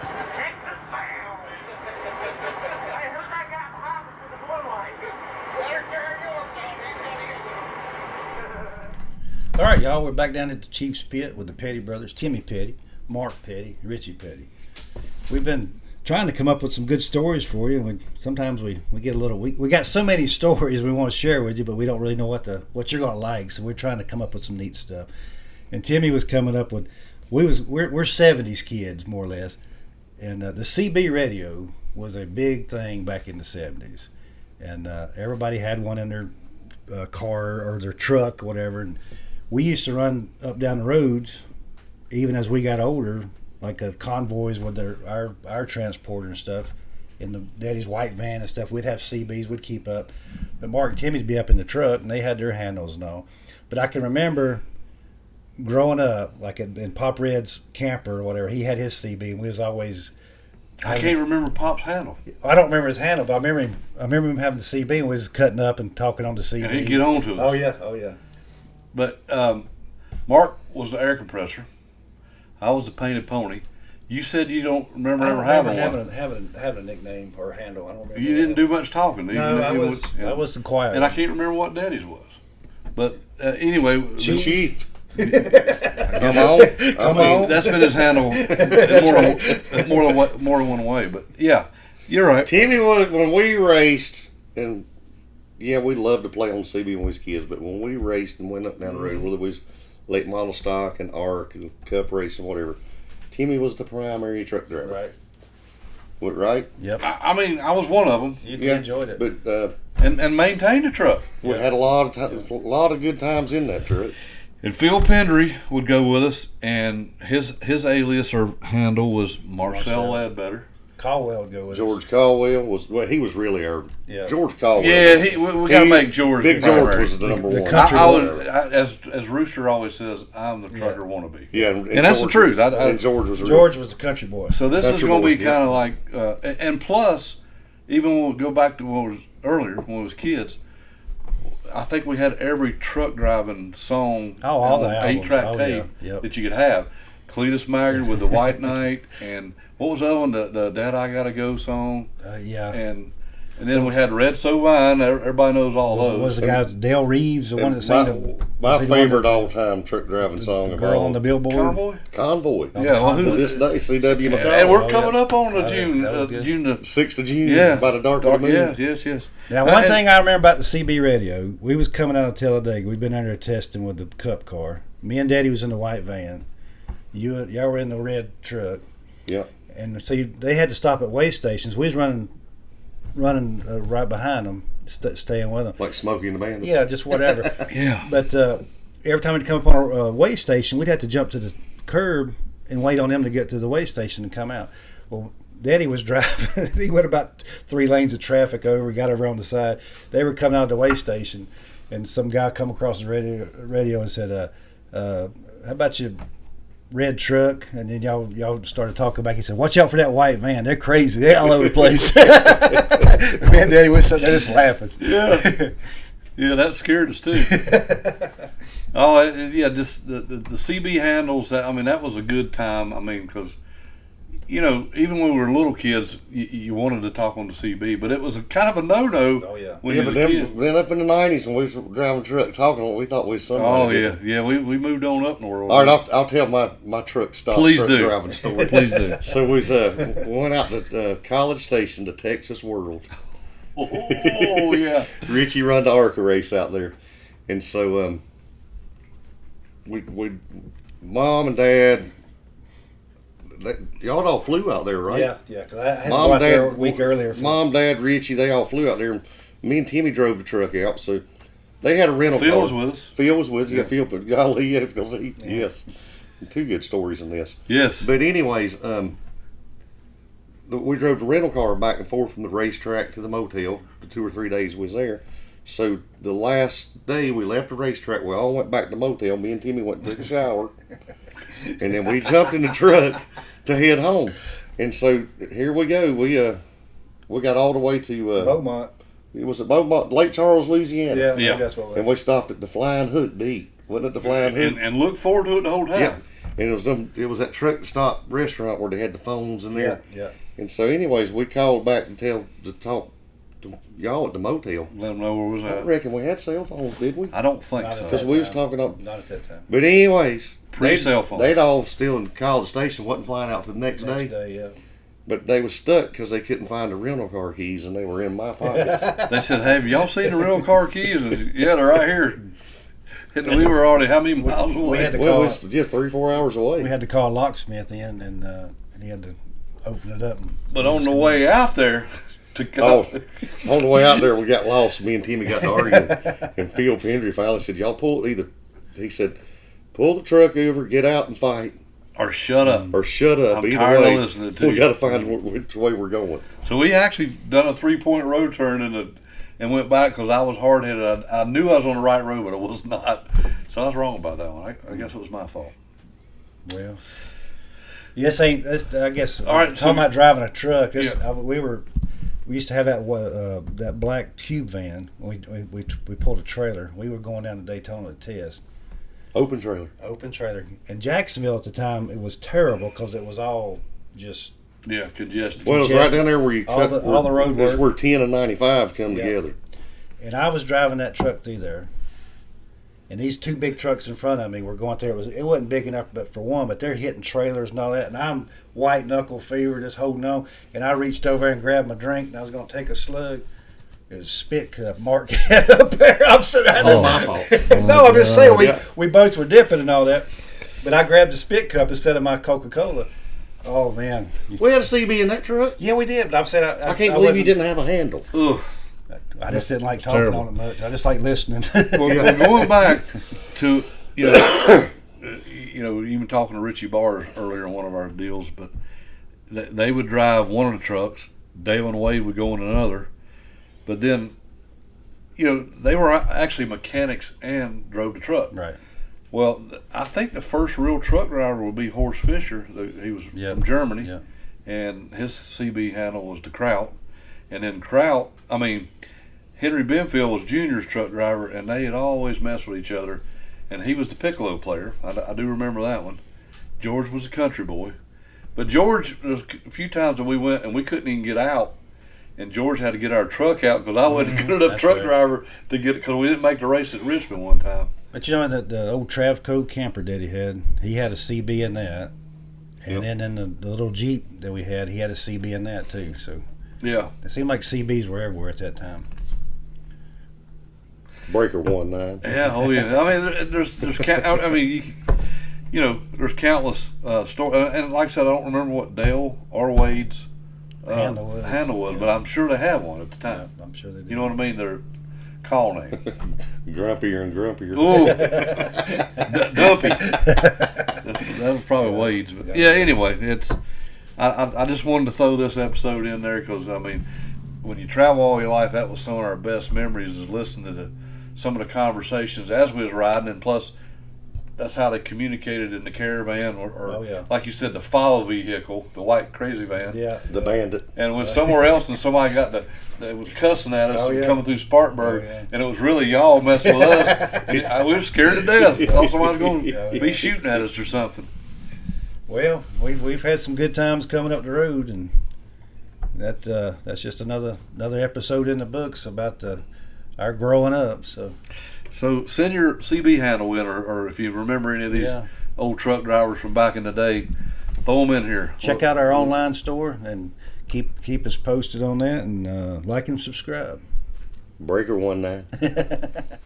Texas bound. I heard that guy behind us with the blue light. Better carry yours, son. All right, y'all, we're back down at the Chiefs Pit with the Petty brothers, Timmy Petty, Mark Petty, Richie Petty. We've been trying to come up with some good stories for you. Sometimes we get a little we got so many stories we want to share with you, but we don't really know what you're going to like. So we're trying to come up with some neat stuff. And Timmy was coming up with we're 70s kids more or less, and the CB radio was a big thing back in the 70s, and everybody had one in their car or their truck or whatever. And we used to run up down the roads, even as we got older, like convoys with our transporter and stuff, in the daddy's white van and stuff. We'd have CBs, we'd keep up. But Mark and Timmy'd be up in the truck, and they had their handles and all. But I can remember growing up, like in Pop Red's camper or whatever, he had his CB, and we was always... I can't remember Pop's handle. I don't remember his handle, but I remember him having the CB, and we was cutting up and talking on the CB. And he'd get on to us. Oh, yeah. But Mark was the air compressor. I was the painted pony. You said you don't remember ever having one. Having a nickname or a handle. I don't remember. You didn't do much talking. No, I was the quiet. And I can't remember what Daddy's was. But anyway, Chief. Come on. That's been his handle more than one way. But yeah, you're right. Timmy was, when we raced, and yeah, we loved to play on CB when we was kids, but when we raced and went up and down the road, whether it was late model stock and ARC and Cup racing, whatever, Timmy was the primary truck driver. Right. What, right? Yep. I mean, I was one of them. You Yeah, enjoyed it. But And maintained the truck. we had a lot of good times in that truck. And Phil Pendry would go with us, and his alias or handle was Marcel Ledbetter. Caldwell would go with George us. Caldwell he was really our George Caldwell. Yeah, we got to make George. Big George was the number one. country as Rooster always says, I'm the trucker wannabe. Yeah, and that's the truth. And George was the country boy. So this is Country going to be boy, kind of like, and plus, even when we go back to what was earlier when we was kids, I think we had every truck driving song all the on albums. 8-track tape Yep. that you could have. Cletus Maggard with the White Knight, and what was the other one? The Dad I Gotta Go song. Yeah. And then we had Red So Vine. Everybody knows all those. Was the guy Dale Reeves, the one that sang my favorite all-time truck driving song? The Girl on the Billboard. Convoy. Yeah, well, to this day, C.W. McCall. and we're coming up on the June, that was good. June the 6th of June. Yeah, by the dark of the moon. Yes. Now, one thing I remember about the CB radio, we was coming out of Talladega. We'd been under testing with the Cup car. Me and Daddy was in the white van. Y'all were in the red truck. Yeah. And so they had to stop at way stations. We was running right behind them, staying with them. Like Smokey and the Bandit. Yeah, just whatever. Yeah. But every time we'd come up on a way station, we'd have to jump to the curb and wait on them to get to the way station and come out. Well, Daddy was driving. He went about 3 lanes of traffic over, got over on the side. They were coming out of the way station, and some guy come across the radio and said, how about your red truck? And then y'all started talking back. He said, watch out for that white van. They're crazy. They're all over the place. Me and Daddy was sitting there just laughing. Yeah, that scared us too. Just the CB handles. That was a good time. I mean, because even when we were little kids, you wanted to talk on the CB, but it was a kind of a no-no. Oh yeah. When you was a kid. Then up in the 90s when we was driving truck talking, we thought we was somebody. Oh yeah. We moved on up in the world. All right, I'll tell my truck stop. Please truck do. Driving story. Please do. So we went out to College Station to Texas World. Oh yeah. Richie run the ARCA race out there, and so we Mom and Dad. Y'all all flew out there, right? Yeah. Cause I had to go out there a week earlier. Mom, Dad, Richie, they all flew out there. And me and Timmy drove the truck out. So they had a rental car. Phil was with us. Phil was with us. Yeah, Phil, but golly, yeah, because yes, 2 good stories in this. Yes. But anyways, we drove the rental car back and forth from the racetrack to the motel. The 2 or 3 days we was there. So the last day we left the racetrack, we all went back to the motel. Me and Timmy went and took a shower. And then we jumped in the truck to head home. And so here we go. We got all the way to Beaumont. It was at Beaumont, Lake Charles, Louisiana. Yeah. That's what it was. And we stopped at the Flying Hook to eat. Wasn't it the Flying Hook? And look forward to it the whole time. Yeah. And it was that truck stop restaurant where they had the phones in there. Yeah. And so, anyways, we called back to talk to y'all at the motel. Let them know where we was I at. don't reckon we had cell phones, did we? I don't think Not so. at Because we was talking up. Not at that time. But anyways, Pre-cell phones. they'd all still called the station, wasn't flying out to the next Next day. day, yeah. But they was stuck because they couldn't find the rental car keys, and they were in my pocket. They said, "Have y'all seen the real car keys?" And, yeah, they're right here. And we were already how many miles away? We had to Well, call. it was 3-4 hours away. We had to call a locksmith in, and he had to open it up. But on the way out there to Oh, go, on the way out there, we got lost. Me and Timmy got to arguing, and Phil Pendry finally said, "Y'all pull either." He said, "Pull the truck over, get out and fight, or shut up. or shut up." I'm either tired of way, listening to we you. got to find which way we're going. So we actually done a 3-point road turn and went back because I was hard headed. I knew I was on the right road, but I was not. So I was wrong about that one. I guess it was my fault. Well, yes, ain't. I guess. All right, Talking about driving a truck. Yeah. We used to have that black tube van. We pulled a trailer. We were going down to Daytona to test. Open trailer. Open trailer. In Jacksonville at the time, it was terrible because it was all just. Yeah, congested. Well, it's right down there where you All cut. the road That's work. where 10 and 95 come Yeah. together. And I was driving that truck through there. And these two big trucks in front of me were going through. It wasn't big enough, but for one, but they're hitting trailers and all that. And I'm white knuckle fever, just holding on. And I reached over and grabbed my drink, and I was going to take a slug. It was a spit cup. Mark had up there. I'm sitting right Oh, there. my fault. No, I'm just saying Yeah. we both were dipping and all that. But I grabbed the spit cup instead of my Coca-Cola. Oh man. We had a CB in that truck. Yeah, we did. But I'm saying I can't believe you didn't have a handle. Ugh. I just didn't like talking terrible. on it much. I just like listening. Well, going back to even talking to Richie Bars earlier in one of our deals, but they would drive one of the trucks. Dale and Wade would go in another, but then they were actually mechanics and drove the truck. Right. Well, I think the first real truck driver would be Horst Fischer. He was from Germany, Yeah. and his CB handle was the Kraut. And then Kraut, Henry Benfield was Junior's truck driver, and they had always messed with each other. And he was the piccolo player. I do remember that one. George was a country boy. But George, there was a few times that we went and we couldn't even get out. And George had to get our truck out because I wasn't a good enough That's truck right. driver to get it, because we didn't make the race at Richmond one time. But the old Travco camper that he had a CB in that. And then in the little Jeep that we had, he had a CB in that too. So Yeah. it seemed like CBs were everywhere at that time. Breaker 1-9. Yeah, oh yeah. There's there's countless stories. And like I said, I don't remember what Dale or Wade's Handle was. but I'm sure they had one at the time. I'm sure they did. You know what I mean? Their call name. Grumpier and grumpier. Ooh, Dumpy. That was probably Wade's. But yeah. Anyway, I just wanted to throw this episode in there because when you travel all your life, that was some of our best memories, is listening to some of the conversations as we was riding, and plus that's how they communicated in the caravan or like you said, the follow vehicle, the white crazy van. Yeah. The bandit. And when somewhere else and somebody they was cussing at us and coming through Spartanburg, and it was really y'all messing with us. We were scared to death. Thought somebody was going to be shooting at us or something. Well, we've had some good times coming up the road, and that's just another episode in the books about our growing up. So send your CB handle in, or if you remember any of these old truck drivers from back in the day, throw them in here. check out our online store and keep us posted on that, and like and subscribe. Breaker 1-9.